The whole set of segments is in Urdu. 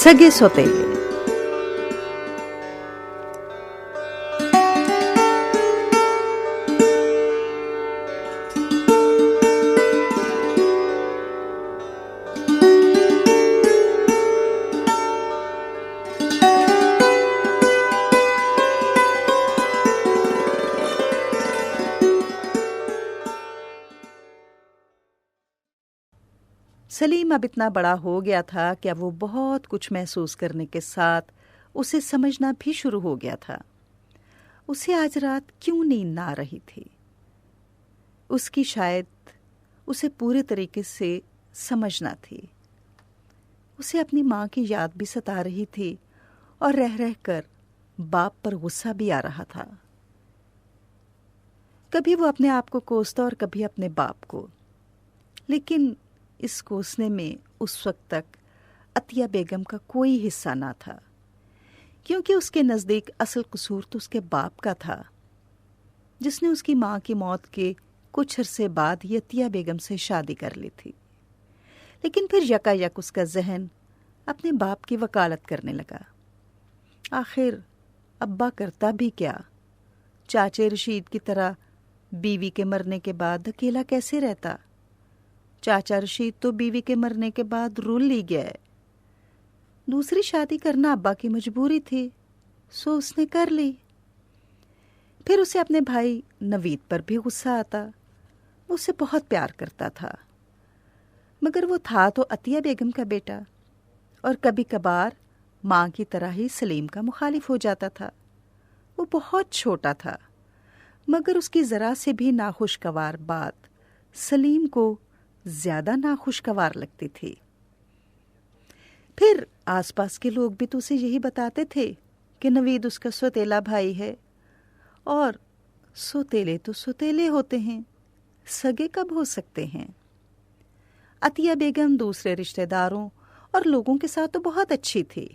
سگے سوتیلے۔ سلیم اب اتنا بڑا ہو گیا تھا کہ اب وہ بہت کچھ محسوس کرنے کے ساتھ اسے سمجھنا بھی شروع ہو گیا تھا۔ اسے آج رات کیوں نیند نہ آ رہی تھی؟ اس کی شاید اسے پورے طریقے سے سمجھنا تھی۔ اسے اپنی ماں کی یاد بھی ستا رہی تھی اور رہ رہ کر باپ پر غصہ بھی آ رہا تھا۔ کبھی وہ اپنے آپ کو کوستا اور کبھی اپنے باپ کو، لیکن اس کوسنے میں اس وقت تک عطیہ بیگم کا کوئی حصہ نہ تھا، کیونکہ اس کے نزدیک اصل قصور تو اس کے باپ کا تھا، جس نے اس کی ماں کی موت کے کچھ عرصے بعد یہ عطیہ بیگم سے شادی کر لی تھی۔ لیکن پھر یکا یک اس کا ذہن اپنے باپ کی وکالت کرنے لگا۔ آخر ابا کرتا بھی کیا؟ چاچے رشید کی طرح بیوی کے مرنے کے بعد اکیلا کیسے رہتا؟ چاچا رشید تو بیوی کے مرنے کے بعد رول ہی گیا ہے۔ دوسری شادی کرنا ابا کی مجبوری تھی، سو اس نے کر لی۔ پھر اسے اپنے بھائی نوید پر بھی غصہ آتا۔ وہ اسے بہت پیار کرتا تھا، مگر وہ تھا تو عطیہ بیگم کا بیٹا، اور کبھی کبھار ماں کی طرح ہی سلیم کا مخالف ہو جاتا تھا۔ وہ بہت چھوٹا تھا، مگر اس کی ذرا سے بھی ناخوشگوار بات سلیم کو زیادہ ناخوشگوار لگتی تھی۔ پھر آس پاس کے لوگ بھی تو اسے یہی بتاتے تھے کہ نوید اس کا سوتیلا بھائی ہے، اور سوتیلے تو سوتیلے ہوتے ہیں، سگے کب ہو سکتے ہیں؟ عطیہ بیگم دوسرے رشتہ داروں اور لوگوں کے ساتھ تو بہت اچھی تھی،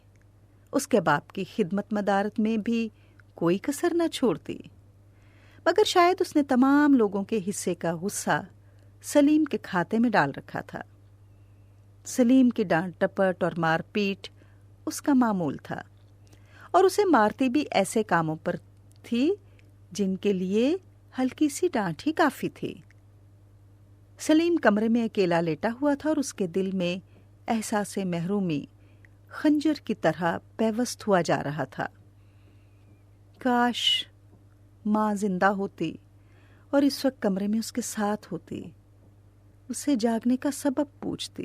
اس کے باپ کی خدمت مدارت میں بھی کوئی کسر نہ چھوڑتی، مگر شاید اس نے تمام لوگوں کے حصے کا غصہ سلیم کے کھاتے میں ڈال رکھا تھا۔ سلیم کی ڈانٹ ٹپٹ اور مار پیٹ اس کا معمول تھا، اور اسے مارتی بھی ایسے کاموں پر تھی جن کے لیے ہلکی سی ڈانٹ ہی کافی تھی۔ سلیم کمرے میں اکیلا لیٹا ہوا تھا اور اس کے دل میں احساس محرومی خنجر کی طرح پیوست ہوا جا رہا تھا۔ کاش ماں زندہ ہوتی اور اس وقت کمرے میں اس کے ساتھ ہوتی، اسے جاگنے کا سبب پوچھتی،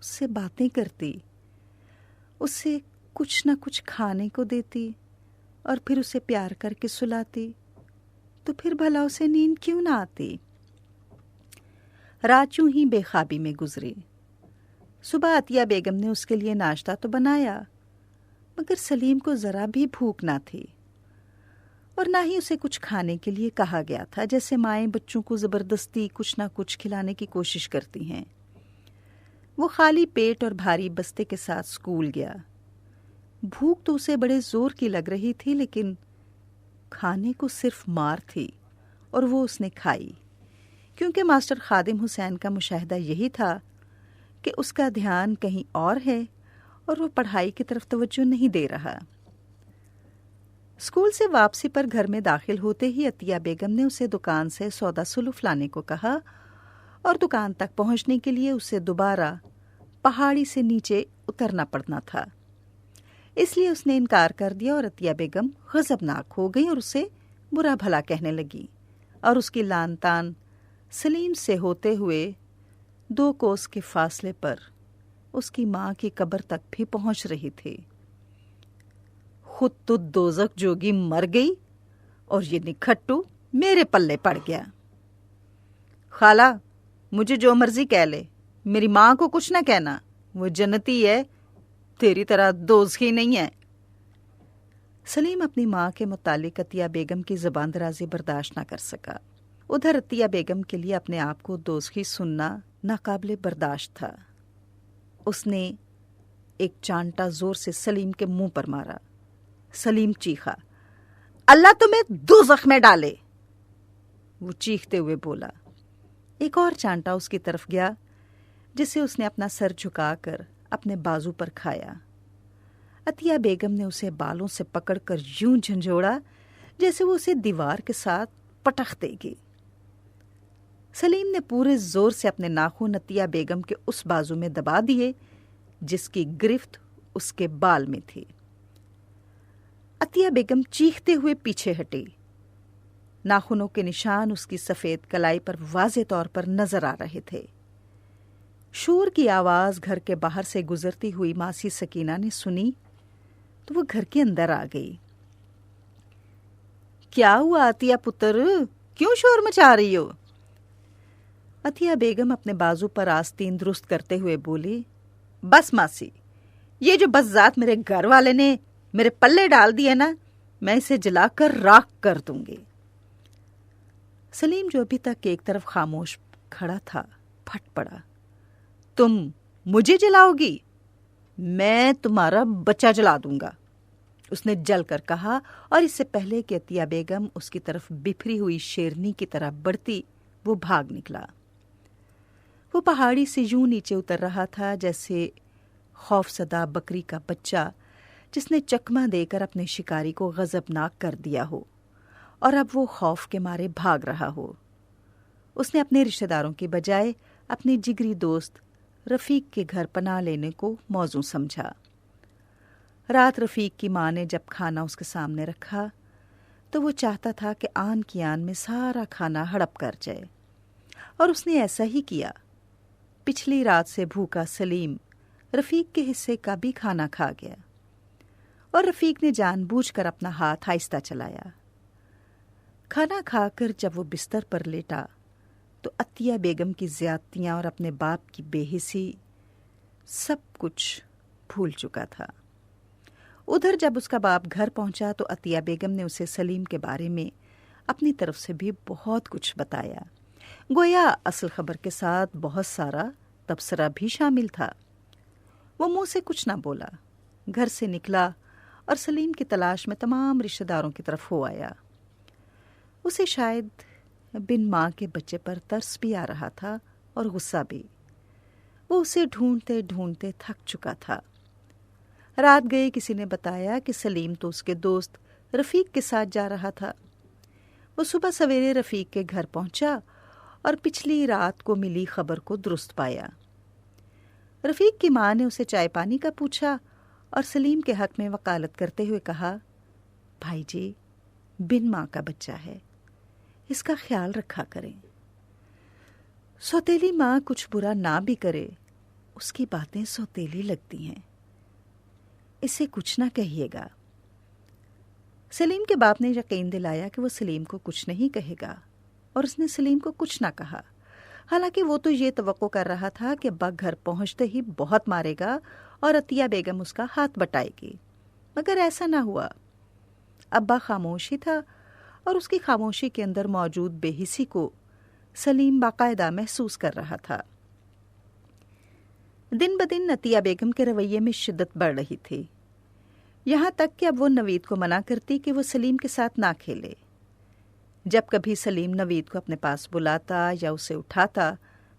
اس سے باتیں کرتی، اسے کچھ نہ کچھ کھانے کو دیتی اور پھر اسے پیار کر کے سلاتی، تو پھر بھلا اسے نیند کیوں نہ آتی؟ رات یوں ہی بے خوابی میں گزری۔ صبح عطیہ بیگم نے اس کے لیے ناشتہ تو بنایا، مگر سلیم کو ذرا بھی بھوک نہ تھی، اور نہ ہی اسے کچھ کھانے کے لیے کہا گیا تھا، جیسے مائیں بچوں کو زبردستی کچھ نہ کچھ کھلانے کی کوشش کرتی ہیں۔ وہ خالی پیٹ اور بھاری بستے کے ساتھ اسکول گیا۔ بھوک تو اسے بڑے زور کی لگ رہی تھی، لیکن کھانے کو صرف مار تھی، اور وہ اس نے کھائی، کیونکہ ماسٹر خادم حسین کا مشاہدہ یہی تھا کہ اس کا دھیان کہیں اور ہے اور وہ پڑھائی کی طرف توجہ نہیں دے رہا۔ اسکول سے واپسی پر گھر میں داخل ہوتے ہی عطیہ بیگم نے اسے دکان سے سودا سلوف لانے کو کہا، اور دکان تک پہنچنے کے لیے اسے دوبارہ پہاڑی سے نیچے اترنا پڑنا تھا، اس لیے اس نے انکار کر دیا، اور عطیہ بیگم غضبناک ہو گئی اور اسے برا بھلا کہنے لگی، اور اس کی لان تان سلیم سے ہوتے ہوئے 2 کوس کے فاصلے پر اس کی ماں کی قبر تک بھی پہنچ رہی تھی۔ خود تو دوزخ جوگی مر گئی اور یہ نکھٹو میرے پلے پڑ گیا۔ خالہ مجھے جو مرضی کہہ لے، میری ماں کو کچھ نہ کہنا، وہ جنتی ہے، تیری طرح دوزخی نہیں ہے۔ سلیم اپنی ماں کے متعلق عطیہ بیگم کی زبان درازی برداشت نہ کر سکا۔ ادھر عطیہ بیگم کے لیے اپنے آپ کو دوزخی سننا ناقابل برداشت تھا۔ اس نے ایک چانٹا زور سے سلیم کے منہ پر مارا۔ سلیم چیخا، اللہ تمہیں دوزخ میں ڈالے، وہ چیختے ہوئے بولا۔ ایک اور چانٹا اس کی طرف گیا، جسے اس نے اپنا سر جھکا کر اپنے بازو پر کھایا۔ عطیہ بیگم نے اسے بالوں سے پکڑ کر یوں جھنجھوڑا جیسے وہ اسے دیوار کے ساتھ پٹخ دے گی۔ سلیم نے پورے زور سے اپنے ناخن عطیہ بیگم کے اس بازو میں دبا دیے جس کی گرفت اس کے بال میں تھی۔ عطیہ بیگم چیختے ہوئے پیچھے ہٹی۔ ناخنوں کے نشان اس کی سفید کلائی پر واضح طور پر نظر آ رہے تھے۔ شور کی آواز گھر کے باہر سے گزرتی ہوئی ماسی سکینہ نے سنی تو وہ گھر کے اندر آ گئی۔ کیا ہوا عطیہ پتر، کیوں شور مچا رہی ہو؟ عطیہ بیگم اپنے بازو پر آستین درست کرتے ہوئے بولی، بس ماسی، یہ جو بس ذات میرے گھر والے نے میرے پلے ڈال دیے نا، میں اسے جلا کر راکھ کر دوں گی۔ سلیم جو ابھی تک ایک طرف خاموش کھڑا تھا پھٹ پڑا۔ تم مجھے جلاؤ گی؟ میں تمہارا بچہ جلا دوں گا، اس نے جل کر کہا، اور اس سے پہلے کہ عطیہ بیگم اس کی طرف بکھری ہوئی شیرنی کی طرح بڑھتی وہ بھاگ نکلا۔ وہ پہاڑی سے یوں نیچے اتر رہا تھا جیسے خوف زدہ بکری کا بچہ جس نے چکمہ دے کر اپنے شکاری کو غضبناک کر دیا ہو اور اب وہ خوف کے مارے بھاگ رہا ہو۔ اس نے اپنے رشتہ داروں کی بجائے اپنے جگری دوست رفیق کے گھر پناہ لینے کو موزوں سمجھا۔ رات رفیق کی ماں نے جب کھانا اس کے سامنے رکھا تو وہ چاہتا تھا کہ آن کی آن میں سارا کھانا ہڑپ کر جائے، اور اس نے ایسا ہی کیا۔ پچھلی رات سے بھوکا سلیم رفیق کے حصے کا بھی کھانا کھا گیا، اور رفیق نے جان بوجھ کر اپنا ہاتھ آہستہ چلایا۔ کھانا کھا کر جب وہ بستر پر لیٹا تو عطیہ بیگم کی زیادتیاں اور اپنے باپ کی بے حسی سب کچھ بھول چکا تھا۔ ادھر جب اس کا باپ گھر پہنچا تو عطیہ بیگم نے اسے سلیم کے بارے میں اپنی طرف سے بھی بہت کچھ بتایا، گویا اصل خبر کے ساتھ بہت سارا تبصرہ بھی شامل تھا۔ وہ منہ سے کچھ نہ بولا، گھر سے نکلا اور سلیم کی تلاش میں تمام رشتہ داروں کی طرف ہو آیا۔ اسے شاید بن ماں کے بچے پر ترس بھی آ رہا تھا اور غصہ بھی۔ وہ اسے ڈھونڈتے ڈھونڈتے تھک چکا تھا۔ رات گئے کسی نے بتایا کہ سلیم تو اس کے دوست رفیق کے ساتھ جا رہا تھا۔ وہ صبح سویرے رفیق کے گھر پہنچا اور پچھلی رات کو ملی خبر کو درست پایا۔ رفیق کی ماں نے اسے چائے پانی کا پوچھا اور سلیم کے حق میں وکالت کرتے ہوئے کہا، بھائی جی، بن ماں کا بچہ ہے، اس کا خیال رکھا کریں۔ سوتیلی ماں کچھ برا نہ بھی کرے، اس کی باتیں سوتیلی لگتی ہیں، اسے کچھ نہ کہیے گا۔ سلیم کے باپ نے یقین دلایا کہ وہ سلیم کو کچھ نہیں کہے گا، اور اس نے سلیم کو کچھ نہ کہا، حالانکہ وہ تو یہ توقع کر رہا تھا کہ ابا گھر پہنچتے ہی بہت مارے گا اور عطیہ بیگم اس کا ہاتھ بٹائے گی، مگر ایسا نہ ہوا۔ ابا خاموش ہی تھا، اور اس کی خاموشی کے اندر موجود بے حسی کو سلیم باقاعدہ محسوس کر رہا تھا۔ دن بدن عطیہ بیگم کے رویے میں شدت بڑھ رہی تھی، یہاں تک کہ اب وہ نوید کو منع کرتی کہ وہ سلیم کے ساتھ نہ کھیلے۔ جب کبھی سلیم نوید کو اپنے پاس بلاتا یا اسے اٹھاتا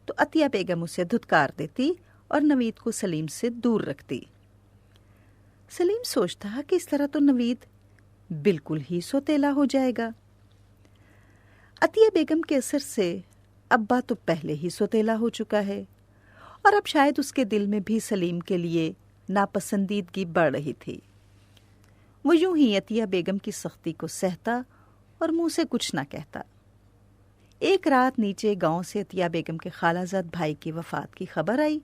تو عطیہ بیگم اسے دھتکار دیتی اور نوید کو سلیم سے دور رکھتی۔ سلیم سوچتا کہ اس طرح تو نوید بالکل ہی سوتیلا ہو جائے گا۔ عطیہ بیگم کے اثر سے ابا تو پہلے ہی سوتیلا ہو چکا ہے، اور اب شاید اس کے دل میں بھی سلیم کے لیے ناپسندیدگی بڑھ رہی تھی۔ وہ یوں ہی عطیہ بیگم کی سختی کو سہتا اور منہ سے کچھ نہ کہتا۔ ایک رات نیچے گاؤں سے عطیہ بیگم کے خالہ زاد بھائی کی وفات کی خبر آئی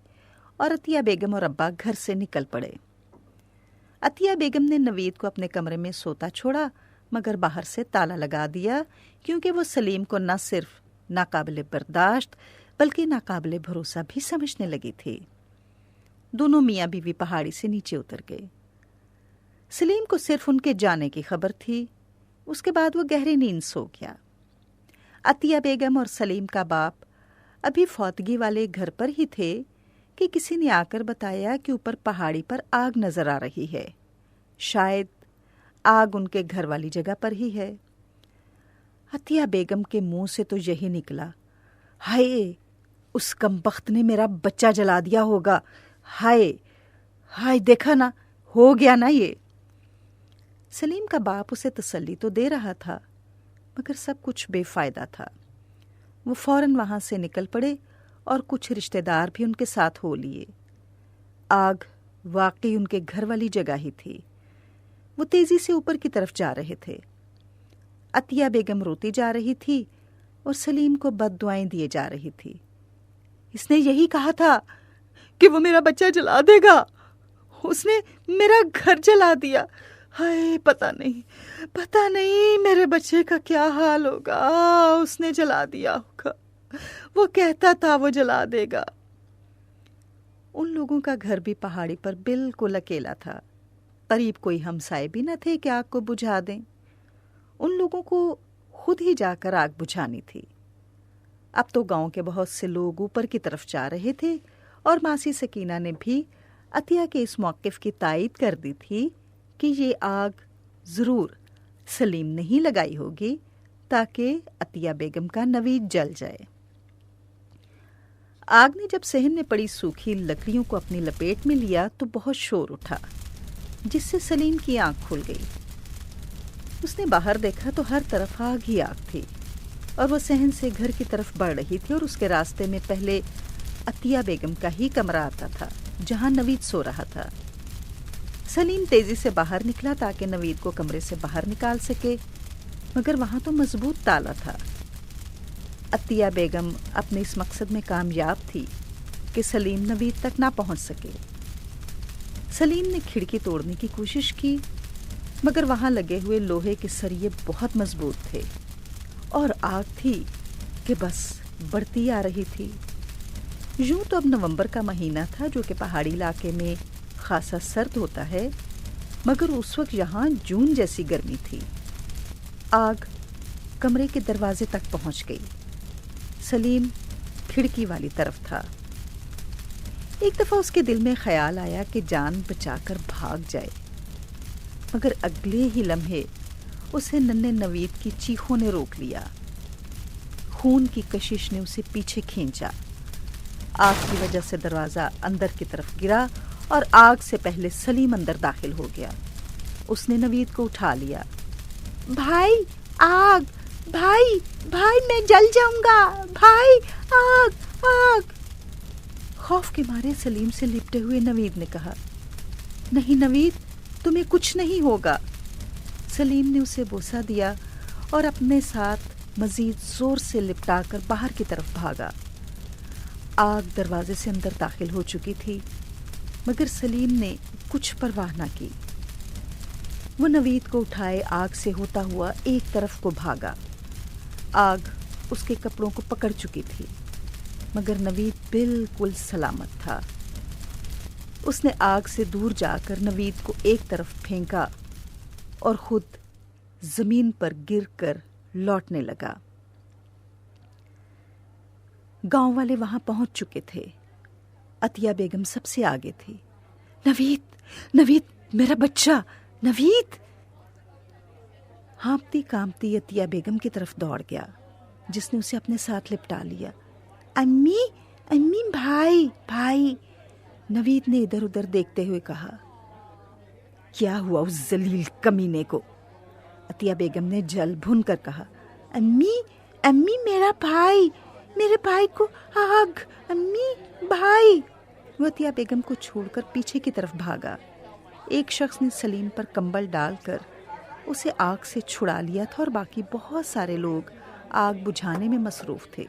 اور عطیہ بیگم اور ابا گھر سے نکل پڑے۔ عطیہ بیگم نے نوید کو اپنے کمرے میں سوتا چھوڑا، مگر باہر سے تالا لگا دیا، کیونکہ وہ سلیم کو نہ صرف ناقابل برداشت بلکہ ناقابل بھروسہ بھی سمجھنے لگی تھی۔ دونوں میاں بیوی پہاڑی سے نیچے اتر گئے۔ سلیم کو صرف ان کے جانے کی خبر تھی، اس کے بعد وہ گہری نیند سو گیا۔ عطیہ بیگم اور سلیم کا باپ ابھی فوتگی والے گھر پر ہی تھے کہ کسی نے آ کر بتایا کہ اوپر پہاڑی پر آگ نظر آ رہی ہے، شاید آگ ان کے گھر والی جگہ پر ہی ہے۔ عطیہ بیگم کے منہ سے تو یہی نکلا، ہائے، اس کمبخت نے میرا بچہ جلا دیا ہوگا، ہائے ہائے، دیکھا نا، ہو گیا نا یہ۔ سلیم کا باپ اسے تسلی تو دے رہا تھا مگر سب کچھ بے فائدہ تھا۔ وہ فوراً وہاں سے نکل پڑے اور کچھ رشتہ دار بھی ان کے ساتھ ہو لیے۔ آگ واقعی ان کے گھر والی جگہ ہی تھی۔ وہ تیزی سے اوپر کی طرف جا رہے تھے۔ عطیہ بیگم روتی جا رہی تھی اور سلیم کو بد دعائیں دیے جا رہی تھی۔ اس نے یہی کہا تھا کہ وہ میرا بچہ جلا دے گا، اس نے میرا گھر جلا دیا، ہائے پتہ نہیں میرے بچے کا کیا حال ہوگا، اس نے جلا دیا ہوگا، وہ کہتا تھا وہ جلا دے گا۔ ان لوگوں کا گھر بھی پہاڑی پر بالکل اکیلا تھا، قریب کوئی ہمسائے بھی نہ تھے کہ آگ کو بجھا دیں۔ ان لوگوں کو خود ہی جا کر آگ بجھانی تھی۔ اب تو گاؤں کے بہت سے لوگ اوپر کی طرف جا رہے تھے اور ماسی سکینہ نے بھی عطیہ کے اس موقف کی تائید کر دی تھی کہ یہ آگ ضرور سلیم نہیں لگائی ہوگی تاکہ عطیہ بیگم کا نوید جل جائے۔ آگ نے جب صحن میں پڑی سوکھی لکڑیوں کو اپنی لپیٹ میں لیا تو بہت شور اٹھا، جس سے سلیم کی آنکھ کھل گئی۔ اس نے باہر دیکھا تو ہر طرف آگ ہی آگ تھی اور وہ صحن سے گھر کی طرف بڑھ رہی تھی اور اس کے راستے میں پہلے عطیہ بیگم کا ہی کمرہ آتا تھا جہاں نوید سو رہا تھا۔ سلیم تیزی سے باہر نکلا تاکہ نوید کو کمرے سے باہر نکال سکے، مگر وہاں تو مضبوط تالا تھا۔ عطیہ بیگم اپنے اس مقصد میں کامیاب تھی کہ سلیم نوید تک نہ پہنچ سکے۔ سلیم نے کھڑکی توڑنے کی کوشش کی مگر وہاں لگے ہوئے لوہے کے سریے بہت مضبوط تھے اور آگ تھی کہ بس بڑھتی آ رہی تھی۔ یوں تو اب نومبر کا مہینہ تھا جو کہ پہاڑی علاقے میں خاصا سرد ہوتا ہے، مگر اس وقت یہاں جون جیسی گرمی تھی۔ آگ کمرے کے دروازے تک پہنچ گئی۔ سلیم کھڑکی والی طرف تھا۔ ایک دفعہ اس کے دل میں خیال آیا کہ جان بچا کر بھاگ جائے، مگر اگلے ہی لمحے اسے ننھے نوید کی چیخوں نے روک لیا۔ خون کی کشش نے اسے پیچھے کھینچا۔ آگ کی وجہ سے دروازہ اندر کی طرف گرا اور آگ سے پہلے سلیم اندر داخل ہو گیا۔ اس نے نوید کو اٹھا لیا۔ بھائی آگ، بھائی میں جل جاؤں گا، بھائی آگ آگ۔ خوف کے مارے سلیم سے لپٹے ہوئے نوید نے کہا، نہیں نوید، تمہیں کچھ نہیں ہوگا۔ سلیم نے اسے بوسہ دیا اور اپنے ساتھ مزید زور سے لپٹا کر باہر کی طرف بھاگا۔ آگ دروازے سے اندر داخل ہو چکی تھی مگر سلیم نے کچھ پرواہ نہ کی۔ وہ نوید کو اٹھائے آگ سے ہوتا ہوا ایک طرف کو بھاگا۔ آگ اس کے کپڑوں کو پکڑ چکی تھی مگر نوید بالکل سلامت تھا۔ اس نے آگ سے دور جا کر نوید کو ایک طرف پھینکا اور خود زمین پر گر کر لوٹنے لگا۔ گاؤں والے وہاں پہنچ چکے تھے۔ عطیہ بیگم سب سے آگے تھی۔ نوید میرا بچہ، نوید! ہانپتی کانپتی عطیہ بیگم کی طرف دوڑ گیا جس نے اسے اپنے ساتھ لپٹا لیا۔ امی بھائی، نوید نے ادھر ادھر دیکھتے ہوئے کہا۔ کیا ہوا اس ذلیل کمینے کو؟ عطیہ بیگم نے جل بھن کر کہا۔ امی میرے بھائی کو آگ، امی بھائی! وہ عطیہ بیگم کو چھوڑ کر پیچھے کی طرف بھاگا۔ ایک شخص نے سلیم پر کمبل ڈال کر اسے آگ سے چھڑا لیا تھا اور باقی بہت سارے لوگ آگ بجھانے میں مصروف تھے۔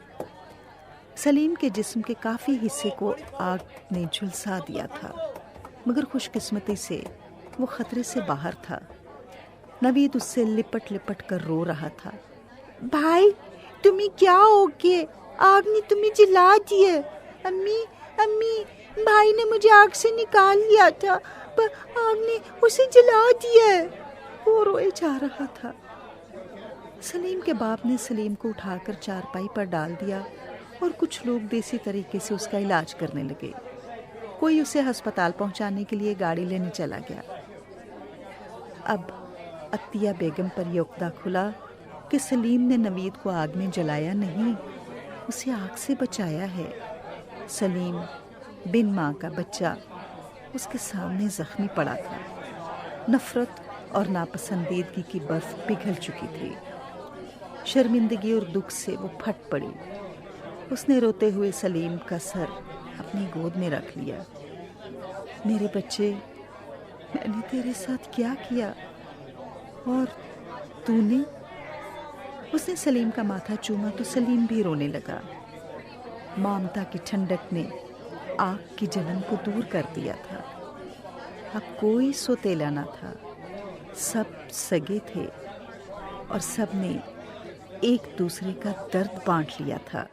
سلیم کے جسم کے کافی حصے کو آگ نے جھلسا دیا تھا مگر خوش قسمتی سے وہ خطرے سے باہر تھا۔ نوید اس سے لپٹ کر رو رہا تھا۔ بھائی تمہیں کیا ہو گیا؟ آگ نے تمہیں جلا دیے۔ امی بھائی نے مجھے آگ سے نکال لیا تھا پر آگ نے اسے جلا دیا۔ وہ روئے جا رہا تھا۔ سلیم کے باپ نے سلیم کو اٹھا کر چارپائی پر ڈال دیا اور کچھ لوگ دیسی طریقے سے اس کا علاج کرنے لگے۔ کوئی اسے ہسپتال پہنچانے کے لیے گاڑی لینے چلا گیا۔ اب عطیہ بیگم پر یہ عقدہ کھلا کہ سلیم نے نوید کو آگ میں جلایا نہیں، اسے آگ سے بچایا ہے۔ سلیم بن ماں کا بچہ اس کے سامنے زخمی پڑا تھا۔ نفرت اور ناپسندیدگی کی برف پگھل چکی تھی۔ شرمندگی اور دکھ سے وہ پھٹ پڑی۔ اس نے روتے ہوئے سلیم کا سر اپنی گود میں رکھ لیا۔ میرے بچے، میں نے تیرے ساتھ کیا کیا؟ اور تو نے؟ اس نے سلیم کا ماتھا چوما تو سلیم بھی رونے لگا۔ مامتا کی ٹھنڈک نے آگ کی جلن کو دور کر دیا تھا۔ اب کوئی سوتیلا نہ تھا، سب سگے تھے اور سب نے ایک دوسرے کا درد بانٹ لیا تھا۔